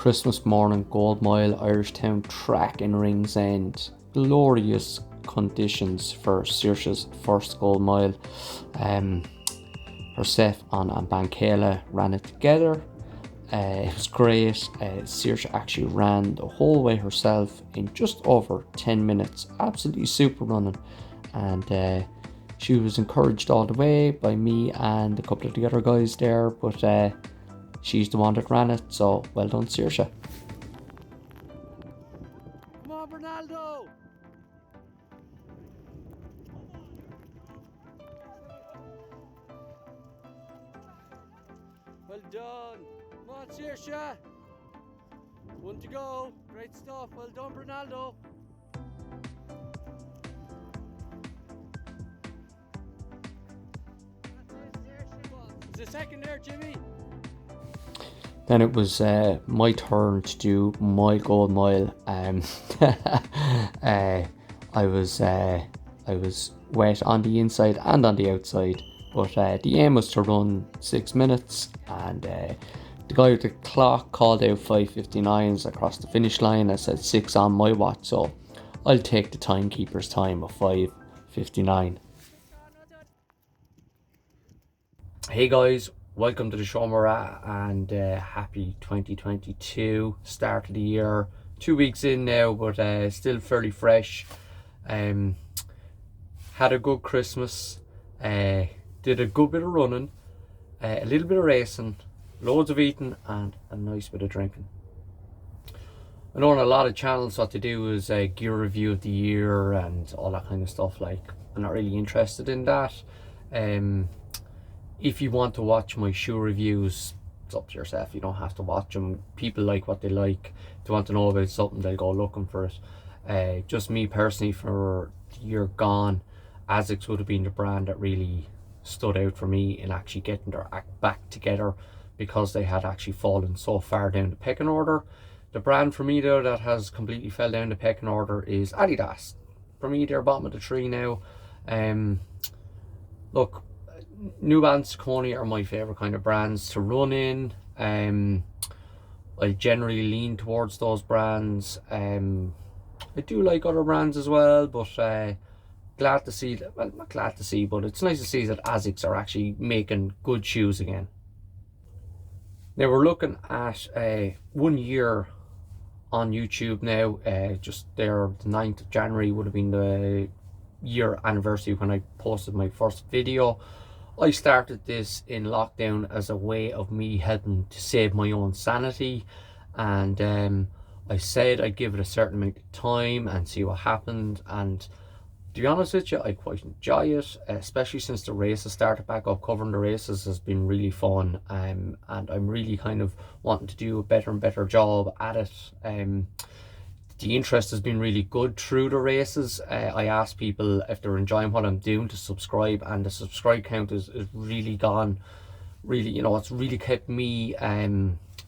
Christmas morning, Gold Mile, Irish Town track in Ringsend. Glorious conditions for Saoirse's first Gold Mile. Herself and Bankela ran it together. It was great. Saoirse actually ran the whole way herself in just over 10 minutes. Absolutely super running. And she was encouraged all the way by me and a couple of the other guys there. But she's the one that ran it, so well done, Saoirse. Come on, Ronaldo! Well done. Come on, Saoirse. One to go. Great stuff. Well done, Ronaldo. It's the second there, Jimmy. Then it was my turn to do my Gold Mile. I was wet on the inside and on the outside, but the aim was to run 6 minutes, and the guy with the clock called out 5:59s across the finish line. I said 6 on my watch, so I'll take the timekeeper's time of 5:59. Hey guys, welcome to the show, Mara, and happy 2022, start of the year. 2 weeks in now, but still fairly fresh. Had a good Christmas, did a good bit of running, a little bit of racing, loads of eating, and a nice bit of drinking. I know on a lot of channels what to do is a gear review of the year and all that kind of stuff. Like, I'm not really interested in that. If you want to watch my shoe reviews, it's up to yourself. You don't have to watch them. People like what they like. If they want to know about something, they'll go looking for it. Just me personally, for the year gone, ASICS would have been the brand that really stood out for me in actually getting their act back together, because they had actually fallen so far down the pecking order. The brand for me though that has completely fell down the pecking order is Adidas. For me, they're bottom of the tree now. Look, New Balance, Saucony are my favourite kind of brands to run in. I generally lean towards those brands. I do like other brands as well, but glad to see that, well, not glad to see, but it's nice to see that ASICS are actually making good shoes again. Now we're looking at 1 year on YouTube now. Just there, the 9th of January would have been the year anniversary when I posted my first video. I started this in lockdown as a way of me helping to save my own sanity, and I said I'd give it a certain amount of time and see what happened. And to be honest with you, I quite enjoy it, especially since the races started back up. Covering the races has been really fun, and I'm really kind of wanting to do a better and better job at it. The interest has been really good through the races. I asked people if they're enjoying what I'm doing to subscribe, and the subscribe count is really gone. Really, you know, it's really kept me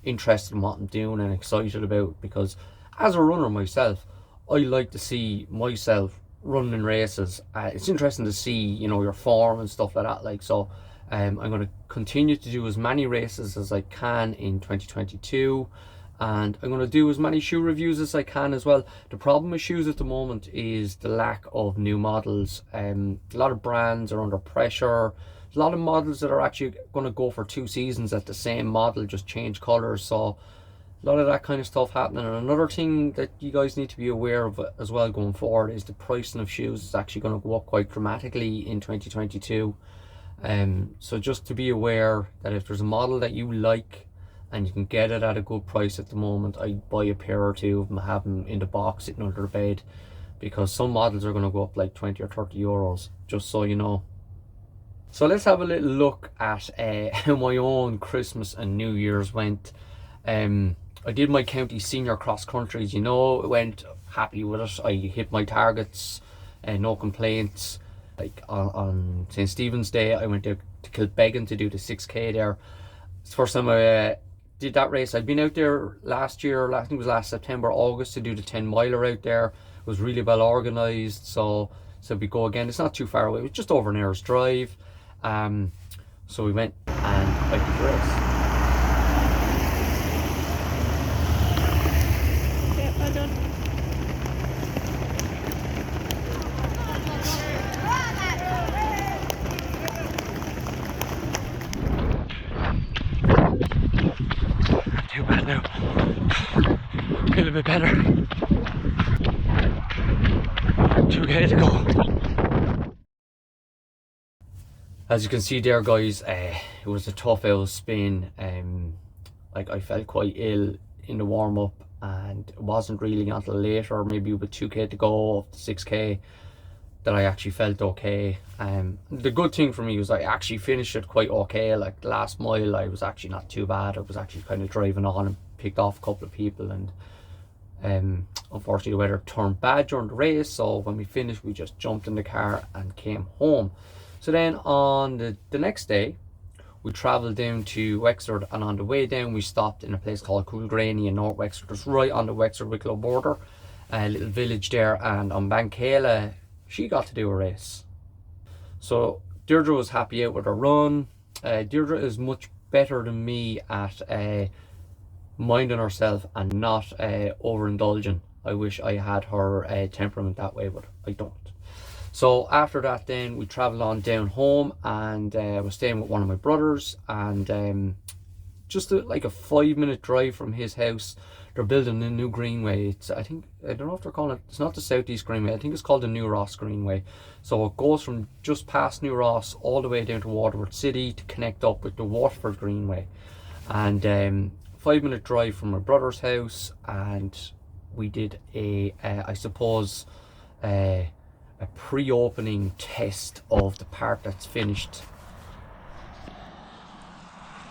interested in what I'm doing and excited about, because as a runner myself, I like to see myself running in races. It's interesting to see, you know, your form and stuff like that. Like, so I'm going to continue to do as many races as I can in 2022. And I'm going to do as many shoe reviews as I can as well. The problem with shoes at the moment is the lack of new models. A lot of brands are under pressure. A lot of models that are actually going to go for 2 seasons at the same model, just change colours. So a lot of that kind of stuff happening. And another thing that you guys need to be aware of as well going forward is the pricing of shoes is actually going to go up quite dramatically in 2022. So just to be aware that if there's a model that you like and you can get it at a good price at the moment, I'd buy a pair or two of them, have them in the box sitting under the bed, because some models are going to go up like 20 or 30 euros, just so you know. So let's have a little look at how my own Christmas and New Year's went. I did my county senior cross countries, you know, it went happy with it. I hit my targets, no complaints. Like on St. Stephen's Day, I went to Kilbeggan to do the 6k there. It's the first time I did that race. I'd been out there last year, I think it was last September, August, to do the 10 miler out there. It was really well organised, so we go again. It's not too far away, it was just over an hour's drive. So we went and I did the race. on then. Too bad now. Feel a bit better. 2k to go. As you can see there, guys, it was a tough out spin. Like, I felt quite ill in the warm up, and it wasn't really until later, maybe with 2k to go up to 6k, that I actually felt okay. The good thing for me was I actually finished it quite okay. Like, the last mile I was actually not too bad. I was actually kind of driving on and picked off a couple of people, and unfortunately the weather turned bad during the race, so when we finished we just jumped in the car and came home. So then on the next day we travelled down to Wexford, and on the way down we stopped in a place called Coolgraney in North Wexford. It's right on the Wexford-Wicklow border, a little village there, and on Bankela she got to do a race. So Deirdre was happy out with her run. Deirdre is much better than me at minding herself and not overindulging. I wish I had her temperament that way, but I don't. So after that then we travelled on down home, and I was staying with one of my brothers, and just like a 5-minute drive from his house, they're building a new greenway. It's, I don't know if they're calling it, it's not the Southeast Greenway, I think it's called the New Ross Greenway. So it goes from just past New Ross all the way down to Waterford City to connect up with the Waterford Greenway. And 5-minute drive from my brother's house, and we did I suppose a pre-opening test of the part that's finished.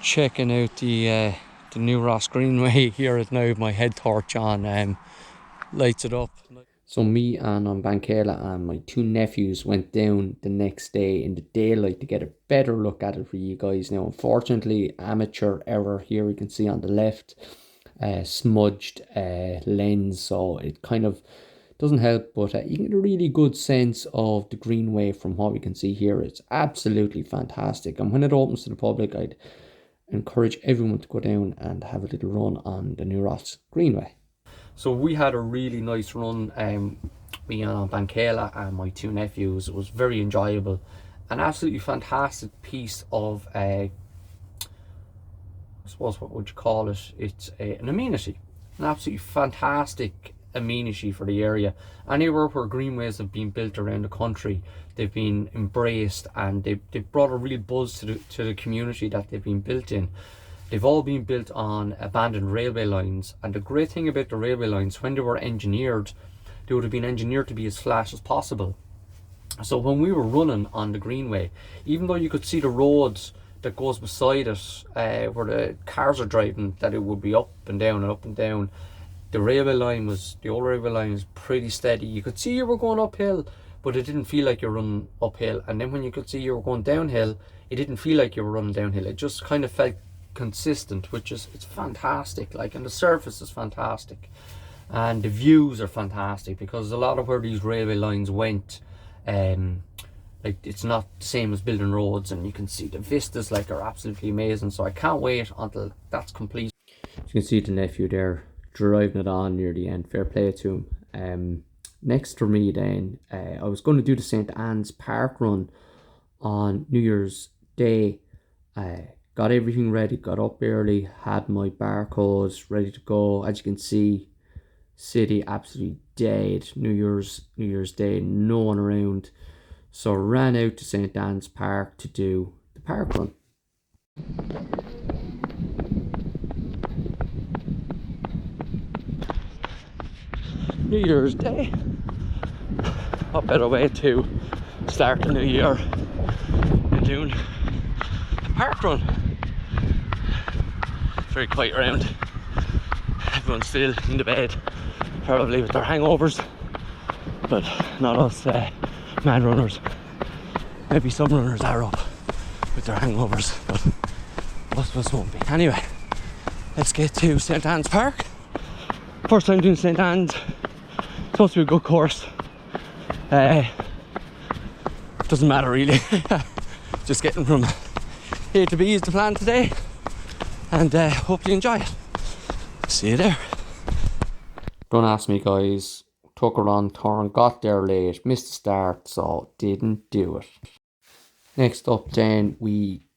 Checking out the New Ross Greenway here at now with my head torch on, lights it up. So me and Bankela and my 2 nephews went down the next day in the daylight to get a better look at it for you guys. Now unfortunately, amateur error here, you can see on the left, smudged lens, so it kind of doesn't help, but you can get a really good sense of the greenway from what we can see here. It's absolutely fantastic, and when it opens to the public, I'd encourage everyone to go down and have a little run on the New Ross Greenway. So we had a really nice run, me and Bankela and my 2 nephews. It was very enjoyable, an absolutely fantastic piece of I suppose, what would you call it? It's an amenity, an absolutely fantastic amenity for the area. Anywhere where greenways have been built around the country, they've been embraced, and they've brought a real buzz to the community that they've been built in. They've all been built on abandoned railway lines, and the great thing about the railway lines, when they were engineered, they would have been engineered to be as flat as possible. So when we were running on the greenway, even though you could see the roads that goes beside it, where the cars are driving, that it would be up and down and up and down, the old railway line was pretty steady. You could see you were going uphill, but it didn't feel like you were running uphill. And then when you could see you were going downhill, it didn't feel like you were running downhill. It just kind of felt consistent, which is, it's fantastic. Like, and the surface is fantastic, and the views are fantastic, because a lot of where these railway lines went, like, it's not the same as building roads, and you can see the vistas, like, are absolutely amazing. So I can't wait until that's complete. You can see the nephew there driving it on near the end. Fair play to him. Next for me then, I was going to do the St. Anne's Park run on New Year's Day. Got everything ready, got up early, had my barcodes ready to go. As you can see, city absolutely dead. New Year's Day, no one around. So ran out to St. Anne's Park to do the park run. New Year's Day. What better way to start the new year than doing the park run? Very quiet around. Everyone's still in the bed, probably with their hangovers, but not us man runners. Maybe some runners are up with their hangovers, but most of us won't be. Anyway, let's get to St. Anne's Park. First time doing St. Anne's. Supposed to be a good course. Doesn't matter really. Just getting from A to B is the plan today, and hope you enjoy it. See you there. Don't ask me, guys. Took her on turn, got there late, missed the start, so didn't do it. Next up then,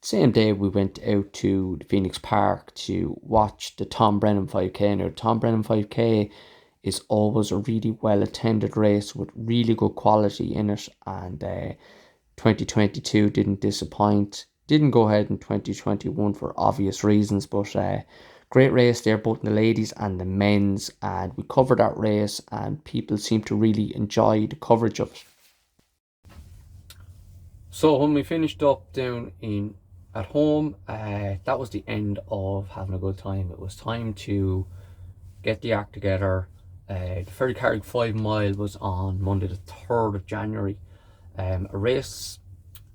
same day we went out to the Phoenix Park to watch the Tom Brennan 5K. Now the Tom Brennan 5K is always a really well attended race with really good quality in it, and 2022 didn't disappoint. Didn't go ahead in 2021 for obvious reasons, but great race there, both in the ladies and the men's, and we covered that race and people seemed to really enjoy the coverage of it. So when we finished up down at home, that was the end of having a good time. It was time to get the act together. The Ferrycarrig 5 mile was on Monday the 3rd of January. A race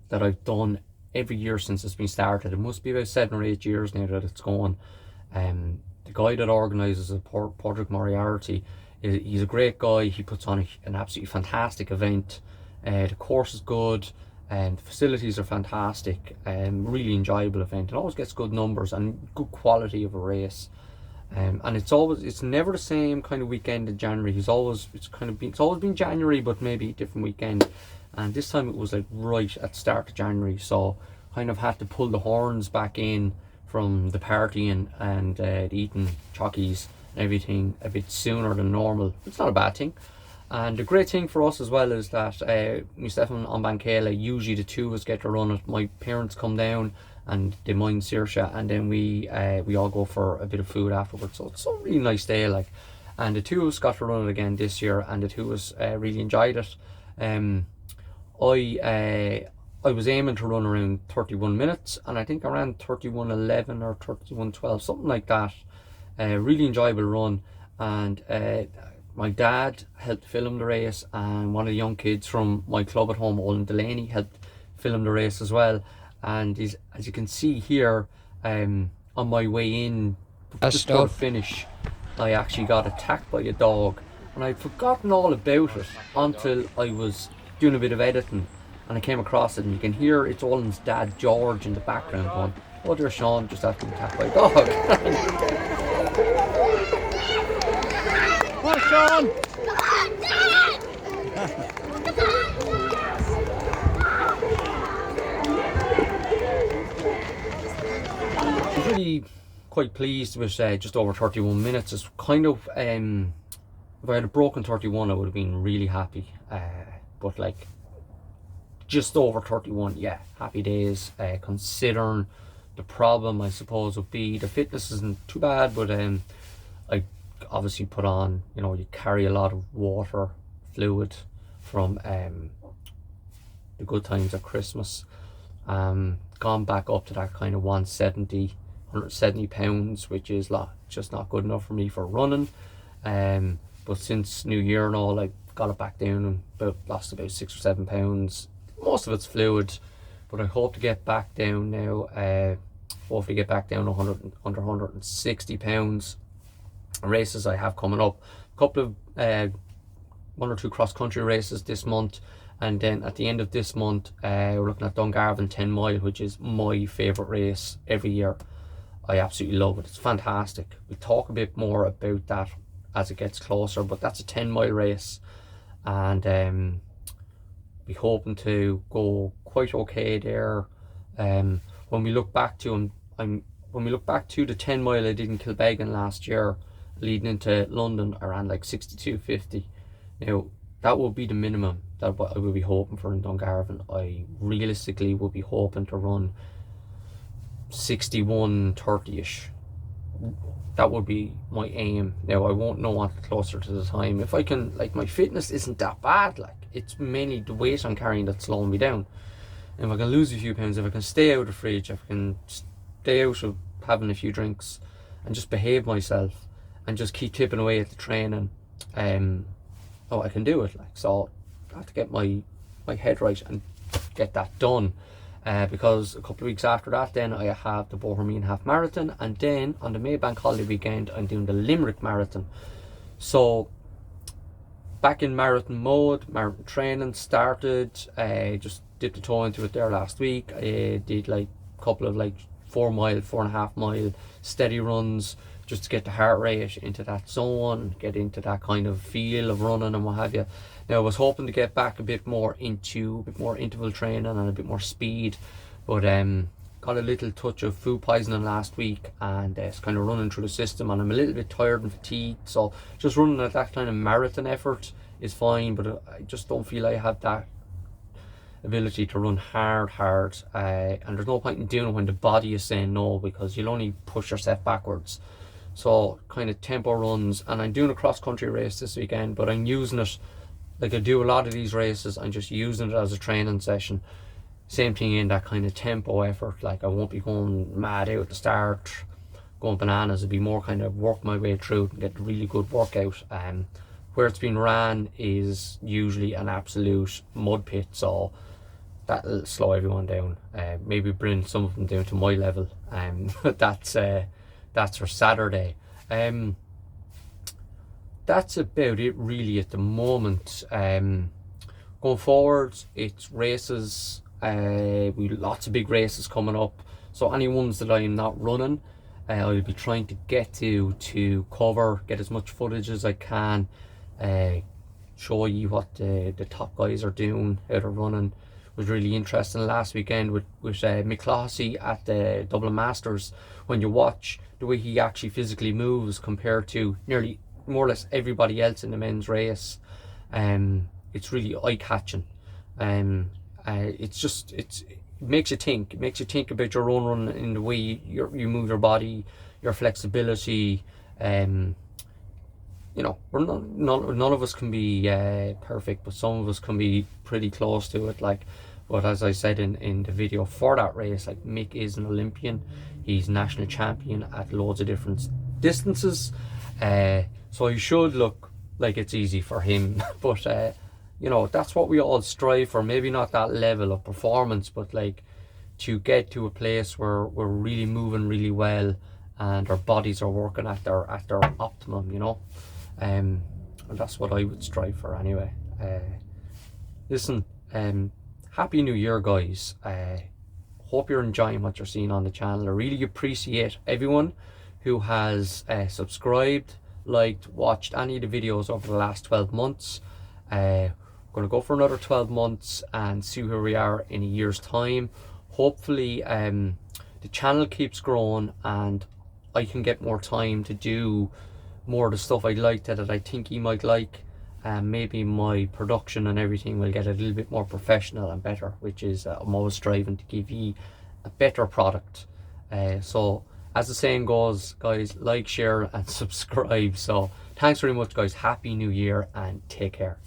that I've done every year since it's been started. It must be about 7 or 8 years now that it's going. The guy that organises it, Patrick Moriarty, he's a great guy. He puts on an absolutely fantastic event. The course is good, and the facilities are fantastic. Really enjoyable event. It always gets good numbers and good quality of a race. And it's never the same kind of weekend in January. It's always been January, but maybe a different weekend. And this time it was like right at the start of January, so kind of had to pull the horns back in from the partying and the eating chockies and everything a bit sooner than normal. It's not a bad thing. And the great thing for us as well is that myself and Bankela, usually the two of us get to run it. My parents come down and they mind Saoirse, and then we all go for a bit of food afterwards. So it's a really nice day, like. And the two of us got to run it again this year, and the two of us really enjoyed it. I was aiming to run around 31 minutes, and I think I ran 31:11 or 31:12, something like that. Really enjoyable run, and my dad helped film the race, and one of the young kids from my club at home, Olin Delaney, helped film the race as well. And as you can see here, on my way in, just before the finish, I actually got attacked by a dog, and I'd forgotten all about it until I was doing a bit of editing, and I came across it, and you can hear it's Olin's dad George in the background going, "Oh, there's Sean just after being attacked by a dog." Come on, Sean! I was really quite pleased with just over 31 minutes. It's kind of if I had a broken 31, I would have been really happy. But like just over 31, yeah, happy days. Considering the problem, I suppose, would be the fitness isn't too bad, but I obviously put on, you carry a lot of water fluid from the good times at Christmas. Gone back up to that kind of 170 pounds, which is just not good enough for me for running. But since New Year and all, I got it back down and lost about 6 or 7 pounds. Most of it's fluid, but I hope to get back down now. Hopefully get back down to under 160 pounds. Races I have coming up, a couple of 1 or 2 cross country races this month, and then at the end of this month we're looking at Dungarvan 10 mile, which is my favourite race every year. I absolutely love it. It's fantastic. We'll talk a bit more about that as it gets closer, but that's a 10 mile race, and be hoping to go quite okay there. When we look back to the 10 mile I did in Kilbeggan last year, leading into London, I ran like 62:50. Now that will be the minimum that I will be hoping for in Dungarvan. I realistically will be hoping to run 61:30ish. That would be my aim. Now I won't know until closer to the time. If I can, like, my fitness isn't that bad, like, it's mainly the weight I'm carrying that's slowing me down. And if I can lose a few pounds, if I can stay out of the fridge, if I can stay out of having a few drinks and just behave myself and just keep tipping away at the training, I can do it. Like, so I have to get my head right and get that done. Because a couple of weeks after that, then I have the Bohemian Half Marathon, and then on the Maybank holiday weekend I'm doing the Limerick Marathon. So back in marathon mode, marathon training started. Just dipped a toe into it there last week. I did like a couple of like 4 mile, 4.5 mile steady runs, just to get the heart rate into that zone, get into that kind of feel of running and what have you. Now, I was hoping to get back a bit more interval training and a bit more speed, but got a little touch of food poisoning last week, and it's kind of running through the system, and I'm a little bit tired and fatigued. So just running at that kind of marathon effort is fine, but I just don't feel I have that ability to run hard, and there's no point in doing it when the body is saying no, because you'll only push yourself backwards. So kind of tempo runs, and I'm doing a cross country race this weekend, but I'm using it like I do a lot of these races. I'm just using it as a training session. Same thing in that kind of tempo effort. Like I won't be going mad out at the start, going bananas. It'll be more kind of work my way through and get a really good workout. Where it's been ran is usually an absolute mud pit, so that'll slow everyone down. Maybe bring some of them down to my level. That's for Saturday. That's about it really at the moment. Going forward, it's races. We lots of big races coming up, so any ones that I'm not running, I'll be trying to get to cover, get as much footage as I can, show you what the top guys are doing, how they're running. It was really interesting last weekend with McCloskey at the Dublin Masters. When you watch the way he actually physically moves compared to nearly more or less everybody else in the men's race, it's really eye-catching. It makes you think. It makes you think about your own run in the way you move your body, your flexibility. We're none of us can be perfect, but some of us can be pretty close to it. Like, but as I said in the video for that race, like Mick is an Olympian. He's national champion at loads of different distances. So he should look like it's easy for him, but that's what we all strive for. Maybe not that level of performance, but like to get to a place where we're really moving really well and our bodies are working at their optimum, and that's what I would strive for anyway. Listen, happy new year, guys. Hope you're enjoying what you're seeing on the channel. I really appreciate everyone who has subscribed, liked, watched any of the videos over the last 12 months. We're going to go for another 12 months and see where we are in a year's time. Hopefully the channel keeps growing and I can get more time to do more of the stuff I like that I think you might like, and maybe my production and everything will get a little bit more professional and better, which is I'm always striving to give you a better product. So as the saying goes, guys, like, share and subscribe. So thanks very much, guys. Happy New Year and take care.